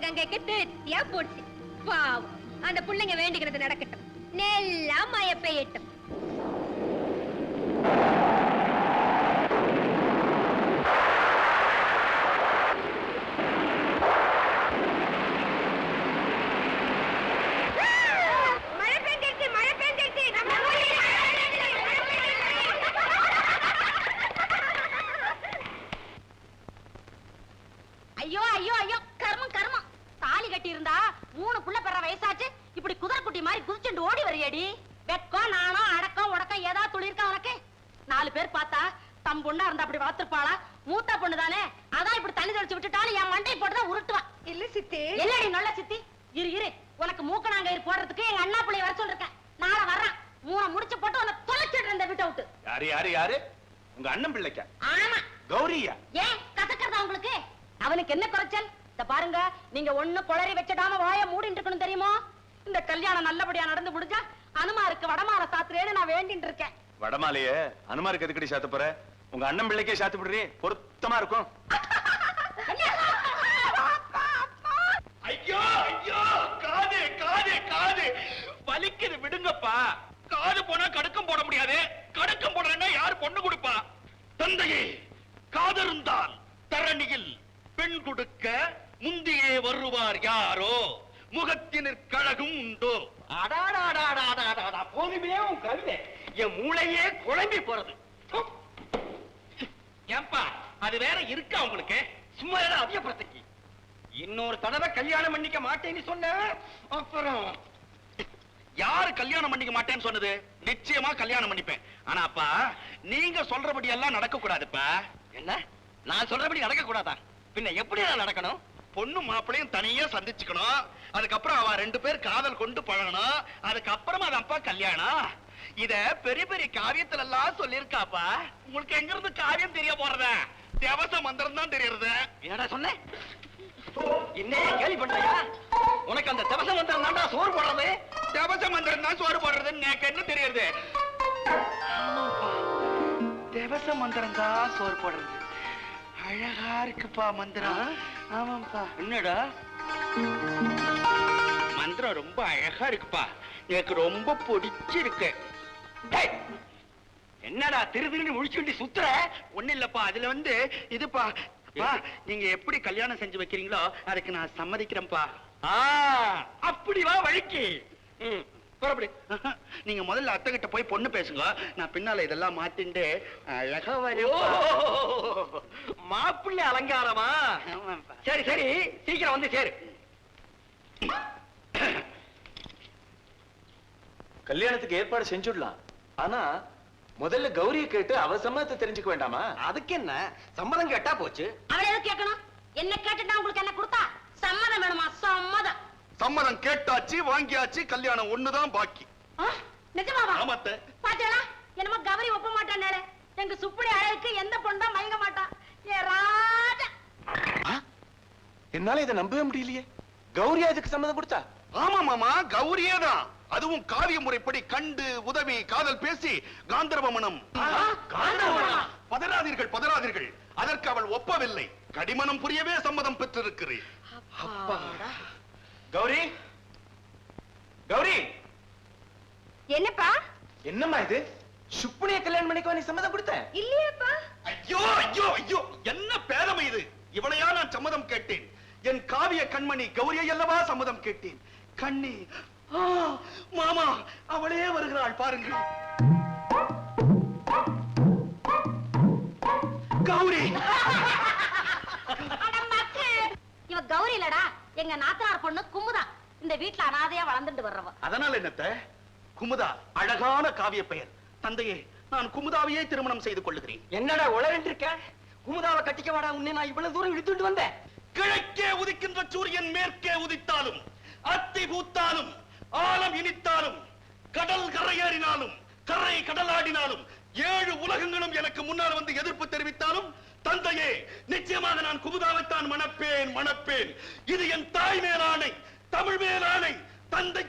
கங்கைக்கு திருப்தியா போச்சு. பாவம் அந்த பிள்ளைங்க வேண்டிக்கிறது நடக்கட்டும், நெல்லா மழை பெய்யட்டும். ஐயோ ஐயோ ஐயோ, கர்மம் கர்மம். தாலி கட்டி இருந்தா 3 புள்ள பெற வயசாச்சு, இப்படி குதிரைக்குட்டி மாதிரி குதிச்சுண்டு ஓடி வரையடி. வெக்கம் நாணம் அடக்கம் உடக்கம் ஏதாவது துளிர்க்கா உனக்கு? 4 பேர் பார்த்தா தம் பொண்ணா இருந்தா அப்படி வளர்த்துருப்பாளா? மூத்தா பொண்ணு தானே, அதான் இப்படி தண்ணி தெளிச்சு விட்டுட்டாலும் என் மண்டையை போட்டுதான் உருட்டுவா. இல்ல சித்தி. இல்லடி நல்ல சித்தி, இரு இரு, உனக்கு மூக்கணாங்கயிறு போடுறதுக்கு எங்க அண்ணா பிள்ளைய வர சொல்லிருக்கேன். நாளை வர்றான், 3 முடிச்சு போட்டு உன்னை தொலைச்சிட்டு இருந்த வீட்டை விட்டு. யாரு யாரு யாரு? உங்க அண்ணன் பிள்ளைக்கா? ஆமா. கௌரியா? ஏன் கசக்கிறதா உங்களுக்கு? அவனுக்கு என்ன குறைச்சல்? இத பாருங்க, நீங்க ஒண்ணு குளறி வச்சிடாம வாய மூடிட்டு இருக்கணும் தெரியுமோ? இந்த கல்யாணம் நல்லபடியா நடந்து முடிஞ்சா அனுமாருக்கு வடமாலை சாத்துறேன்னு நான் வேண்டிட்டு இருக்கேன். வடமாலையே அனுமாருக்கு எதுக்கடி சாத்த போற? உங்க அண்ணன் பிள்ளைக்கே சாத்து விடுறீ, பொருத்தமா இருக்கும். ஐயோ ஐயோ, காது காது காது வலிக்குது, விடுங்கப்பா. காது போனா கடுக்கம் போட முடியாது, கடுக்கம் போடலன்னா யாரு பொண்ணு கொடுப்பா? தந்தையே, காதருந்தால் தரணியில் பெண் கொடுக்க முந்தியே வருவார் யாரோ, முகத்தினர் கழகும் உண்டோ. போதுமே உன் கவிதை, என் மூளையே குழம்பி போறது. ஏன்பா அது வேற இருக்கா உங்களுக்கு? சும்மா அதிகப்படுத்தி இன்னொரு தடவை கல்யாணம் பண்ணிக்க மாட்டேன்னு சொன்ன அப்புறம் யாரு கல்யாணம் பண்ணிக்க மாட்டேன்னு சொன்னது? நிச்சயமா கல்யாணம் பண்ணிப்பேன். ஆனா அப்பா, நீங்க சொல்றபடி எல்லாம் நடக்க கூடாதுப்பா. என்ன நான் சொல்றபடி நடக்க கூடாதா? பின்ன எப்படி நடக்கணும்? பொண்ணு மாப்பிளையும் தனியா சந்திச்சுக்கணும், அதுக்கப்புறம் அவ 2 பேர் காதல் கொண்டு பழகணும், அதுக்கப்புறமா அதப்பா கல்யாணம். இத பெரிய பெரிய காவியத்துல எல்லாம் சொல்லிருக்காப்பா. உங்களுக்கு எங்க இருந்து காவியம் தெரிய போறத? தேவச மந்திரம் தான் தெரியறது. என்னடா சொன்ன? என்ன கேள்வி பண்றியா? உனக்கு அந்த தேவச மந்திரம் தான்டா சோறு போடுறது. தேவச மந்திரம் தான் சோறு போடுறதுன்னு எனக்கு என்ன தெரியுது? தேவச மந்திரம் தான் சோறு போடுறது. அழகா இருக்குப்பா மந்திரம். ஆமாப்பா. என்னடா மந்திரம் ரொம்ப அழகா இருக்குப்பா, எனக்கு ரொம்ப பிடிச்சிருக்கு. என்னடா திருதிரு முடிச்சுட்டு சுத்துற? ஒண்ணு இல்லப்பா, அதுல வந்து இதுப்பா, நீங்க எப்படி கல்யாணம் செஞ்சு வைக்கிறீங்களோ அதுக்கு நான் சம்மதிக்கிறேன்ப்பா. அப்படி வா வழிக்கு. புறப்படி. நீங்க முதல்ல அத்தை கிட்ட போய் பொண்ணு பேசுங்க, நான் பின்னால இதெல்லாம் மாத்திண்டு அழகா வரும். மாப்பிள்ளை அலங்காரமா? சரி சரி, சீக்கிரம் வந்து சேரு. கல்யாணத்துக்கு ஏற்பாடு செஞ்சுடலாம், ஆனா முதல்ல கௌரிய கேட்டு அவ சம்மதத்தை தெரிஞ்சுக்க வேண்டாமா? அதுக்கு என்ன, சம்மதம் கேட்டா போச்சு. அவளை எதுக்கு கேட்கணும்? என்ன கேட்டுட்டா உங்களுக்கு என்ன கொடுத்தா? சம்மதம் வேணுமா? சம்மதம். சம்மதம் கேட்டாச்சு, வாங்கியாச்சு, கல்யாணம் ஒண்ணுதான் பாக்கி. நிஜமாவா? ஆமாத்த. பாத்தீங்களா, என்னமோ கௌரி ஒப்ப மாட்டானே, எங்க சுப்படி அழகுக்கு எந்த பொண்ணு தான் மயங்க மாட்டா. ஏ ராஜா, என்னால இதை நம்பவே முடியலையே. கௌரியா இதுக்கு சம்மதம் கொடுத்தா? ஆமா மாமா, கௌரியே தான். அதுவும் காவிய முறைப்படி கண்டு உதவி காதல் பேசி காந்தர்வ மனம். பதறாதீர்கள் பதறாதீர்கள், அதற்கு அவள் ஒப்பவில்லை. கடிமனம் புரியவே சம்மதம் பெற்றிருக்கிறேன். கௌரி, கௌரி. என்னப்பா? என்னம்மா இது? சுப்புனிய கல்யாணம் பண்ணிக்கோ நீ சம்மதம் கொடுத்த? இல்லையேப்பா. ஐயோ ஐயோ ஐயோ, என்ன பேதமை இது? இவளையா நான் சம்மதம் கேட்டேன்? என் காவிய கண்மணி கௌரியை அல்லவா சம்மதம் கேட்டேன். கண்ணி, மாமா, அவளே வருகிறாள் பாருங்கள். கௌரி. இவ கௌரி இல்லடா, எங்க நாத்தனார் பொண்ணு குமுதா. இந்த வீட்டுல அனாதையா வளர்ந்துட்டு வர்றவ. அதனால என்னத்த? குமுதா அழகான காவிய பெயர். தந்தையே, நான் குமுதாவையே திருமணம் செய்து கொள்ளுகிறேன். என்னடா உளறிட்டு இருக்க? குமுதாவை கட்டிக்க வாடா, உன்னை நான் இவ்வளவு தூரம் இழுத்துட்டு வந்தேன். கிழக்கே உதிக்கின்ற சூரியன் மேற்கே உதித்தாலும், அத்தி பூத்தாலும், ஆழம் இனித்தாலும், கடல் கரையேறினாலும், கரை கடலாடினாலும், 7 உலகங்களும் எனக்கு முன்னால் வந்து எதிர்ப்பு தெரிவித்தாலும், தந்தையே, நிச்சயமாக நான் குமுதாவைத்தான் மணப்பேன் மணப்பேன். இது என் தாய் மேலாணை, தமிழ் மேலாணை, தந்தை